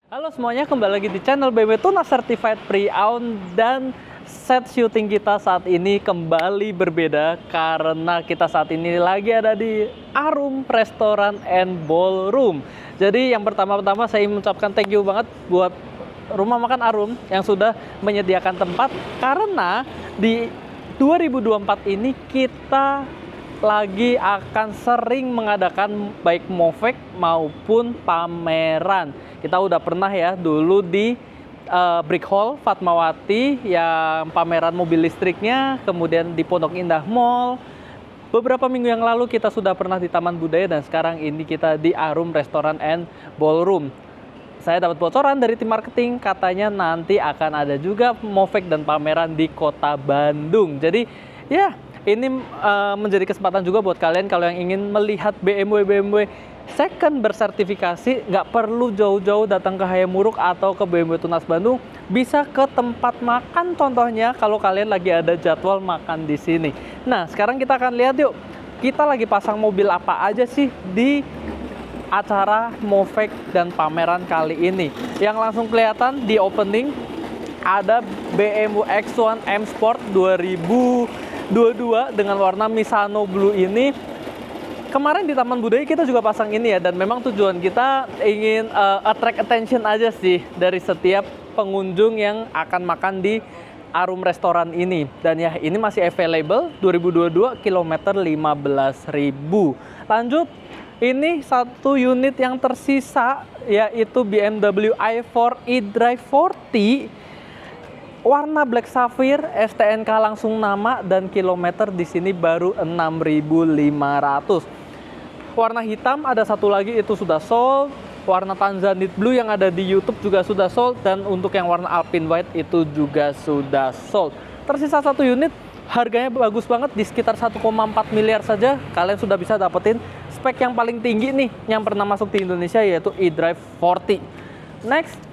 Halo semuanya, kembali lagi di channel BMW Tunas Certified Pre-Owned. Dan set syuting kita saat ini kembali berbeda karena kita saat ini lagi ada di Arum Restaurant and Ballroom. Jadi yang pertama-tama saya mengucapkan thank you banget buat Rumah Makan Arum yang sudah menyediakan tempat, karena di 2024 ini kita lagi akan sering mengadakan baik Movek maupun pameran. Kita udah pernah ya dulu di Brick Hall Fatmawati yang pameran mobil listriknya, kemudian di Pondok Indah Mall. Beberapa minggu yang lalu kita sudah pernah di Taman Budaya, dan sekarang ini kita di Arum Restaurant and Ballroom. Saya dapat bocoran dari tim marketing, katanya nanti akan ada juga Movek dan pameran di Kota Bandung. Jadi ya, ini menjadi kesempatan juga buat kalian kalau yang ingin melihat BMW second bersertifikasi, nggak perlu jauh-jauh datang ke Hayamuruk atau ke BMW Tunas Bandung, bisa ke tempat makan contohnya kalau kalian lagi ada jadwal makan di sini. Nah, sekarang kita akan lihat yuk, kita lagi pasang mobil apa aja sih di acara Movek dan pameran kali ini. Yang langsung kelihatan di opening ada BMW X1 M Sport 2022 dengan warna Misano Blue ini. Kemarin di Taman Budaya kita juga pasang ini ya, dan memang tujuan kita ingin attract attention aja sih dari setiap pengunjung yang akan makan di Arum Restoran ini. Dan ya, ini masih available 2022 kilometer 15.000. Lanjut, ini satu unit yang tersisa, yaitu BMW i4 eDrive 40 warna Black Sapphire, STNK langsung nama, dan kilometer di sini baru 6.500. Warna hitam ada satu lagi, itu sudah sold. Warna Tanzanite Blue yang ada di YouTube juga sudah sold, dan untuk yang warna Alpine White itu juga sudah sold. Tersisa satu unit, harganya bagus banget, di sekitar 1,4 miliar saja kalian sudah bisa dapetin spek yang paling tinggi nih yang pernah masuk di Indonesia, yaitu eDrive 40. Next,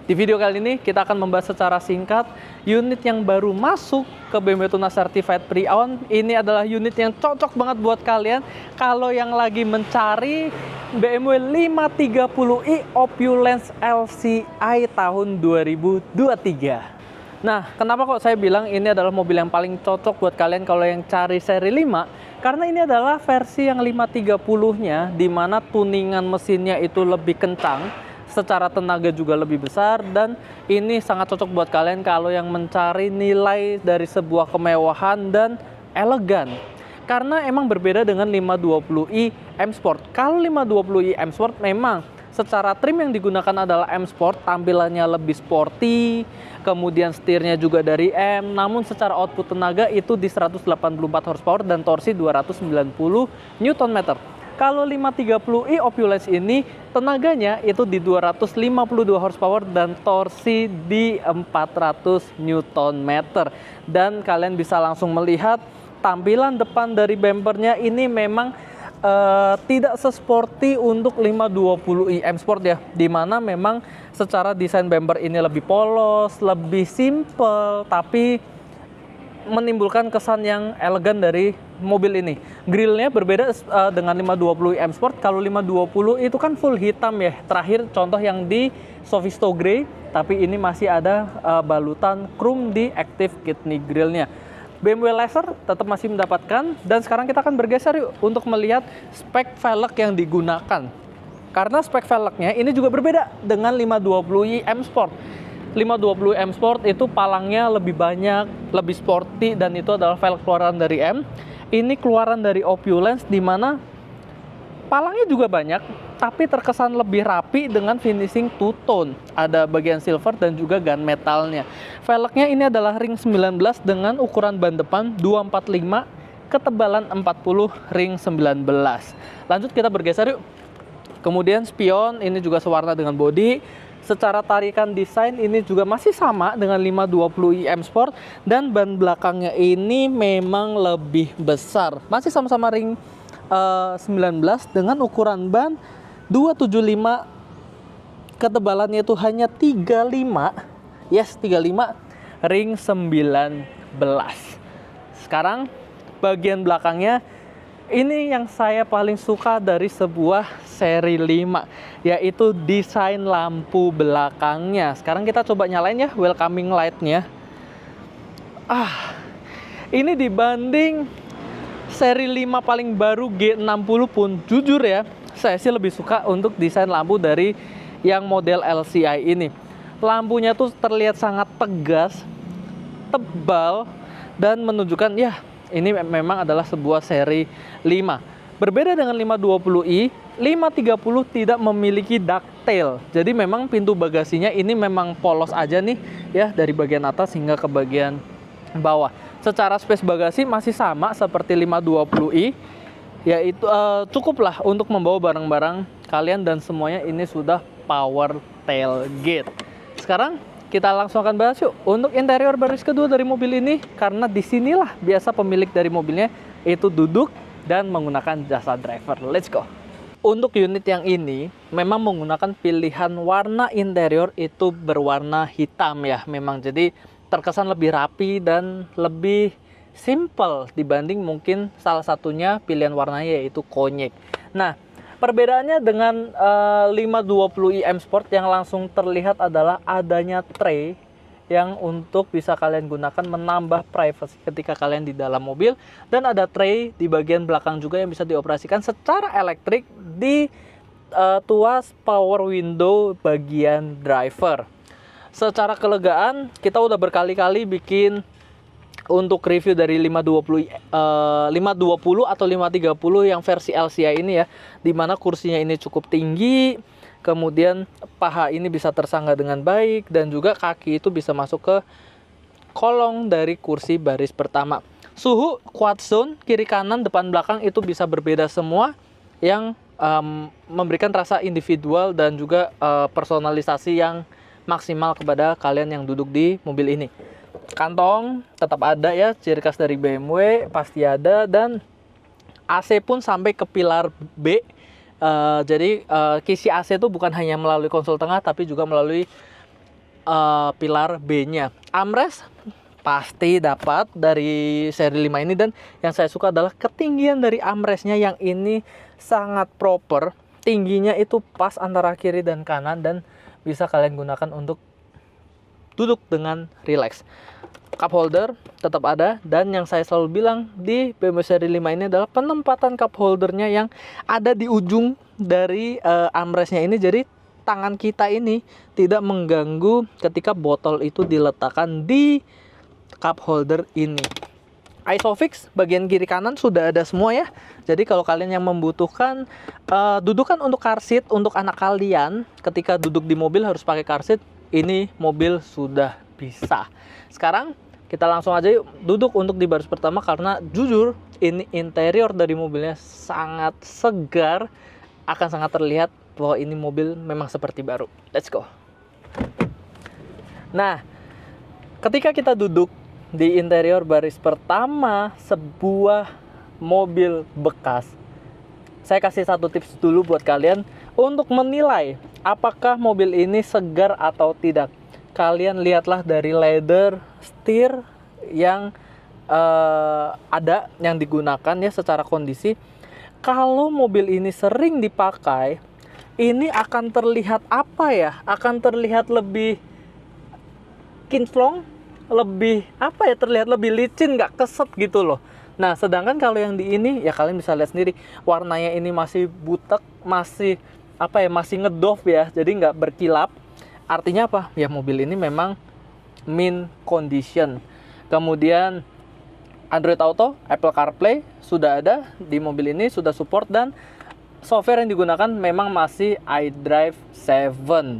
di video kali ini kita akan membahas secara singkat unit yang baru masuk ke BMW Tunas Certified Pre-Owned. Ini adalah unit yang cocok banget buat kalian kalau yang lagi mencari BMW 530i Opulence LCI tahun 2023. Nah, kenapa kok saya bilang ini adalah mobil yang paling cocok buat kalian kalau yang cari seri 5? Karena ini adalah versi yang 530-nya, di mana tuningan mesinnya itu lebih kencang, secara tenaga juga lebih besar, dan ini sangat cocok buat kalian kalau yang mencari nilai dari sebuah kemewahan dan elegan. Karena emang berbeda dengan 520i M Sport. Kalau 520i M Sport memang secara trim yang digunakan adalah M Sport, tampilannya lebih sporty, kemudian setirnya juga dari M, namun secara output tenaga itu di 184 horsepower dan torsi 290 Nm. Kalau 530i Opulence ini tenaganya itu di 252 horsepower dan torsi di 400 Nm. Dan kalian bisa langsung melihat tampilan depan dari bumpernya ini memang tidak sesporty untuk 520i M Sport ya, dimana memang secara desain bumper ini lebih polos, lebih simple, tapi menimbulkan kesan yang elegan dari mobil ini. Grillnya berbeda dengan 520i M Sport. Kalau 520 itu kan full hitam ya, terakhir contoh yang di Soffisto Grey, tapi ini masih ada balutan chrome di active kidney grillnya. BMW Laser tetap masih mendapatkan, dan sekarang kita akan bergeser yuk untuk melihat spek velg yang digunakan. Karena spek velgnya ini juga berbeda dengan 520i M Sport. 520 M Sport itu palangnya lebih banyak, lebih sporty, dan itu adalah velg keluaran dari M. Ini keluaran dari Opulence, di mana palangnya juga banyak, tapi terkesan lebih rapi dengan finishing two tone. Ada bagian silver dan juga gunmetalnya. Velgnya ini adalah ring 19 dengan ukuran ban depan 245, ketebalan 40 ring 19. Lanjut kita bergeser yuk. Kemudian spion ini juga sewarna dengan bodi. Secara tarikan desain ini juga masih sama dengan 520i M Sport, dan ban belakangnya ini memang lebih besar. Masih sama-sama ring 19 dengan ukuran ban 275, ketebalannya itu hanya 35. Yes, 35 ring 19. Sekarang bagian belakangnya Ini yang saya paling suka dari sebuah seri 5, yaitu desain lampu belakangnya. Sekarang kita coba nyalain ya welcoming light-nya. Ini dibanding seri 5 paling baru G60 pun, jujur ya, saya sih lebih suka untuk desain lampu dari yang model LCI ini. Lampunya tuh terlihat sangat tegas, tebal, dan menunjukkan ya ini memang adalah sebuah seri 5. Berbeda dengan 520i, 530 tidak memiliki ducktail. Jadi memang pintu bagasinya ini memang polos aja nih ya, dari bagian atas hingga ke bagian bawah. Secara space bagasi masih sama seperti 520i, yaitu cukuplah untuk membawa barang-barang kalian, dan semuanya ini sudah power tailgate. Sekarang kita langsung akan bahas yuk untuk interior baris kedua dari mobil ini, karena disinilah biasa pemilik dari mobilnya itu duduk dan menggunakan jasa driver. Let's go. Untuk unit yang ini memang menggunakan pilihan warna interior itu berwarna hitam ya, memang jadi terkesan lebih rapi dan lebih simple dibanding mungkin salah satunya pilihan warnanya yaitu konyek. Nah, perbedaannya dengan 520i M Sport yang langsung terlihat adalah adanya tray yang untuk bisa kalian gunakan menambah privacy ketika kalian di dalam mobil, dan ada tray di bagian belakang juga yang bisa dioperasikan secara elektrik di tuas power window bagian driver. Secara kelegaan kita udah berkali-kali bikin untuk review dari 520 atau 530 yang versi LCI ini ya, dimana kursinya ini cukup tinggi, kemudian paha ini bisa tersangga dengan baik, dan juga kaki itu bisa masuk ke kolong dari kursi baris pertama. Suhu quad zone kiri kanan depan belakang itu bisa berbeda semua, yang memberikan rasa individual dan juga personalisasi yang maksimal kepada kalian yang duduk di mobil ini. Kantong tetap ada ya, ciri khas dari BMW pasti ada, dan AC pun sampai ke pilar B. Jadi kisi AC itu bukan hanya melalui konsol tengah, tapi juga melalui pilar B-nya. Armrest pasti dapat dari seri 5 ini, dan yang saya suka adalah ketinggian dari armrestnya yang ini sangat proper. Tingginya itu pas antara kiri dan kanan, dan bisa kalian gunakan untuk duduk dengan rileks. Cup holder tetap ada, dan yang saya selalu bilang di BMW seri 5 ini adalah penempatan cup holdernya yang ada di ujung dari armrestnya ini, jadi tangan kita ini tidak mengganggu ketika botol itu diletakkan di cup holder ini. Isofix bagian kiri kanan sudah ada semua ya, jadi kalau kalian yang membutuhkan dudukan untuk car seat untuk anak kalian ketika duduk di mobil harus pakai car seat, ini mobil sudah bisa. Sekarang kita langsung aja yuk duduk untuk di baris pertama, karena jujur ini interior dari mobilnya sangat segar, akan sangat terlihat bahwa ini mobil memang seperti baru. Let's go. Nah, ketika kita duduk di interior baris pertama sebuah mobil bekas, saya kasih satu tips dulu buat kalian untuk menilai apakah mobil ini segar atau tidak. Kalian lihatlah dari leather setir yang ada, yang digunakan ya secara kondisi. Kalau mobil ini sering dipakai, ini akan terlihat apa ya? Akan terlihat lebih kinclong, lebih apa ya? Terlihat lebih licin, nggak keset gitu loh. Nah, sedangkan kalau yang di ini ya kalian bisa lihat sendiri, warnanya ini masih butek, masih apa ya? Masih ngedov ya, jadi nggak berkilap. Artinya apa? Ya mobil ini memang mint condition. Kemudian Android Auto, Apple CarPlay sudah ada di mobil ini, sudah support, dan software yang digunakan memang masih iDrive 7.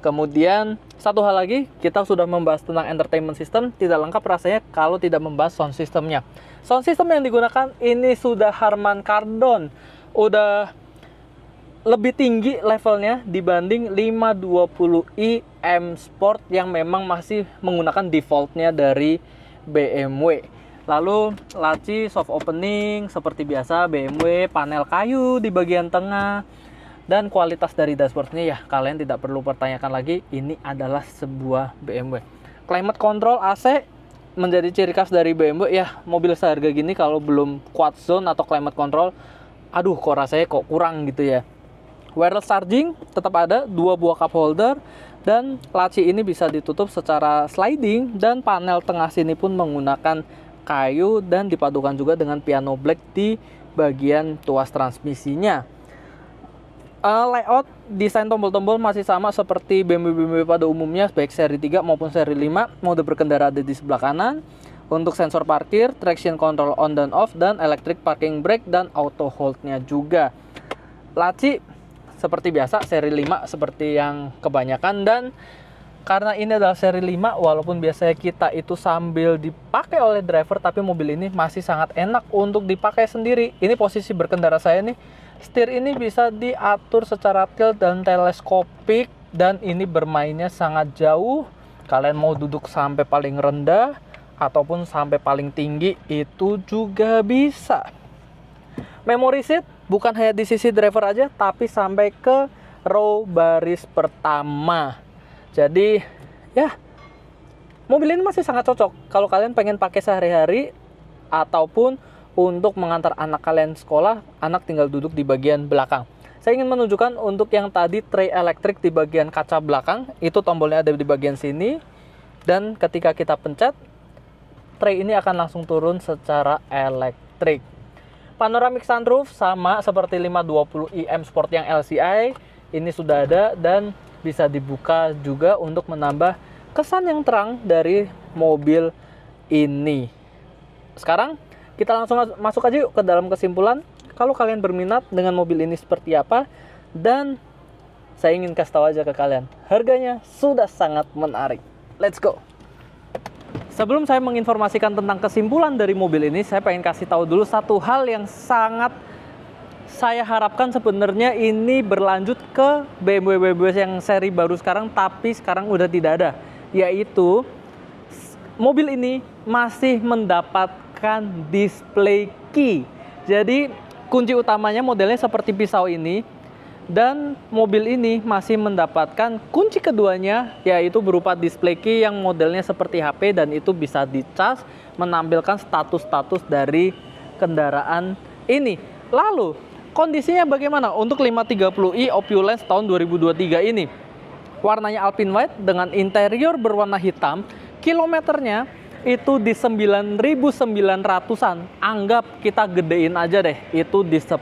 Kemudian satu hal lagi, kita sudah membahas tentang entertainment system, tidak lengkap rasanya kalau tidak membahas sound systemnya. Sound system yang digunakan ini sudah Harman Kardon, udah lebih tinggi levelnya dibanding 520i M Sport yang memang masih menggunakan defaultnya dari BMW. Lalu laci soft opening seperti biasa BMW, panel kayu di bagian tengah, dan kualitas dari dashboardnya ya kalian tidak perlu pertanyakan lagi, ini adalah sebuah BMW. Climate control AC menjadi ciri khas dari BMW ya, mobil seharga gini kalau belum quad zone atau climate control, aduh kok rasanya kok kurang gitu ya. Wireless charging tetap ada, 2 buah cup holder, dan laci ini bisa ditutup secara sliding, dan panel tengah sini pun menggunakan kayu dan dipadukan juga dengan piano black di bagian tuas transmisinya. Layout desain tombol-tombol masih sama seperti BMW pada umumnya, baik seri 3 maupun seri 5. Mode berkendara ada di sebelah kanan. Untuk sensor parkir, traction control on dan off, dan electric parking brake dan auto hold-nya juga. Laci seperti biasa seri 5 seperti yang kebanyakan, dan karena ini adalah seri 5, walaupun biasanya kita itu sambil dipakai oleh driver, tapi mobil ini masih sangat enak untuk dipakai sendiri. Ini posisi berkendara saya nih. Setir ini bisa diatur secara tilt dan teleskopik, dan ini bermainnya sangat jauh. Kalian mau duduk sampai paling rendah ataupun sampai paling tinggi itu juga bisa. Memory seat bukan hanya di sisi driver aja, tapi sampai ke row baris pertama. Jadi ya, mobil ini masih sangat cocok kalau kalian pengen pakai sehari-hari ataupun untuk mengantar anak kalian sekolah, anak tinggal duduk di bagian belakang. Saya ingin menunjukkan untuk yang tadi tray elektrik di bagian kaca belakang, itu tombolnya ada di bagian sini, dan ketika kita pencet, tray ini akan langsung turun secara elektrik. Panoramic sunroof sama seperti 520i M Sport yang LCI, ini sudah ada dan bisa dibuka juga untuk menambah kesan yang terang dari mobil ini. Sekarang kita langsung masuk aja yuk ke dalam kesimpulan. Kalau kalian berminat dengan mobil ini seperti apa, dan saya ingin kasih tahu aja ke kalian, harganya sudah sangat menarik. Let's go. Sebelum saya menginformasikan tentang kesimpulan dari mobil ini, saya pengen kasih tahu dulu satu hal yang sangat saya harapkan sebenarnya ini berlanjut ke BMW yang seri baru sekarang, tapi sekarang udah tidak ada, yaitu mobil ini masih mendapatkan display key. Jadi kunci utamanya modelnya seperti pisau ini, dan mobil ini masih mendapatkan kunci keduanya, yaitu berupa display key yang modelnya seperti HP, dan itu bisa dicas menampilkan status-status dari kendaraan ini. Lalu kondisinya bagaimana untuk 530i Opulence tahun 2023 ini? Warnanya Alpine White dengan interior berwarna hitam. Kilometernya itu di 9.900-an. Anggap kita gedein aja deh, itu di 10.000.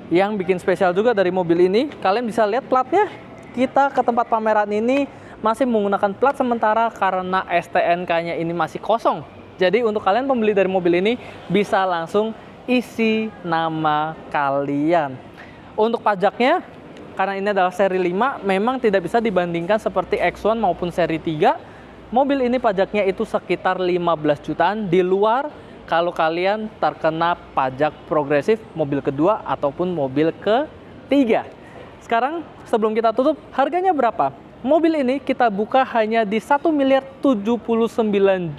Yang bikin spesial juga dari mobil ini, kalian bisa lihat platnya. Kita ke tempat pameran ini masih menggunakan plat sementara karena STNK-nya ini masih kosong. Jadi untuk kalian pembeli dari mobil ini bisa langsung isi nama kalian. Untuk pajaknya, karena ini adalah seri 5, memang tidak bisa dibandingkan seperti X1 maupun seri 3. Mobil ini pajaknya itu sekitar 15 jutaan di luar kalau kalian terkena pajak progresif mobil kedua ataupun mobil ketiga. Sekarang sebelum kita tutup, harganya berapa? Mobil ini kita buka hanya di 1.079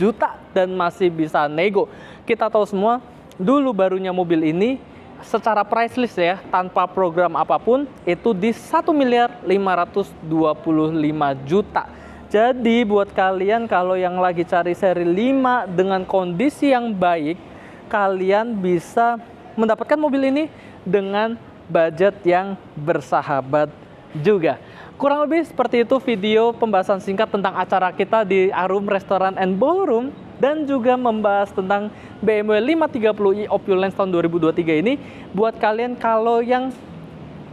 juta dan masih bisa nego. Kita tahu semua, dulu barunya mobil ini secara price list ya, tanpa program apapun, itu di 1.525 juta. Jadi buat kalian kalau yang lagi cari seri 5 dengan kondisi yang baik, kalian bisa mendapatkan mobil ini dengan budget yang bersahabat juga. Kurang lebih seperti itu video pembahasan singkat tentang acara kita di Arum Restaurant and Ballroom, dan juga membahas tentang BMW 530i Opulence tahun 2023 ini. Buat kalian kalau yang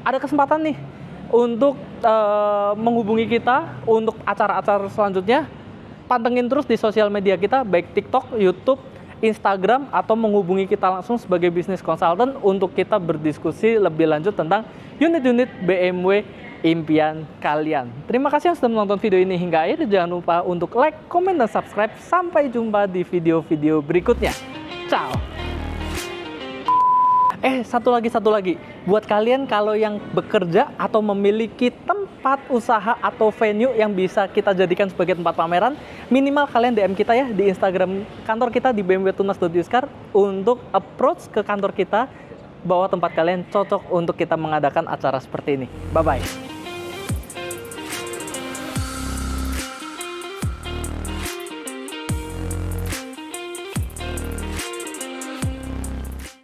ada kesempatan nih untuk menghubungi kita untuk acara-acara selanjutnya, pantengin terus di sosial media kita, baik TikTok, YouTube, Instagram, atau menghubungi kita langsung sebagai business consultant untuk kita berdiskusi lebih lanjut tentang unit-unit BMW impian kalian. Terima kasih yang sudah menonton video ini hingga akhir. Jangan lupa untuk like, komen, dan subscribe. Sampai jumpa di video-video berikutnya. Ciao. Satu lagi. Buat kalian kalau yang bekerja atau memiliki tempat usaha atau venue yang bisa kita jadikan sebagai tempat pameran, minimal kalian DM kita ya di Instagram kantor kita di bmwtunas.uscar untuk approach ke kantor kita bahwa tempat kalian cocok untuk kita mengadakan acara seperti ini. Bye-bye.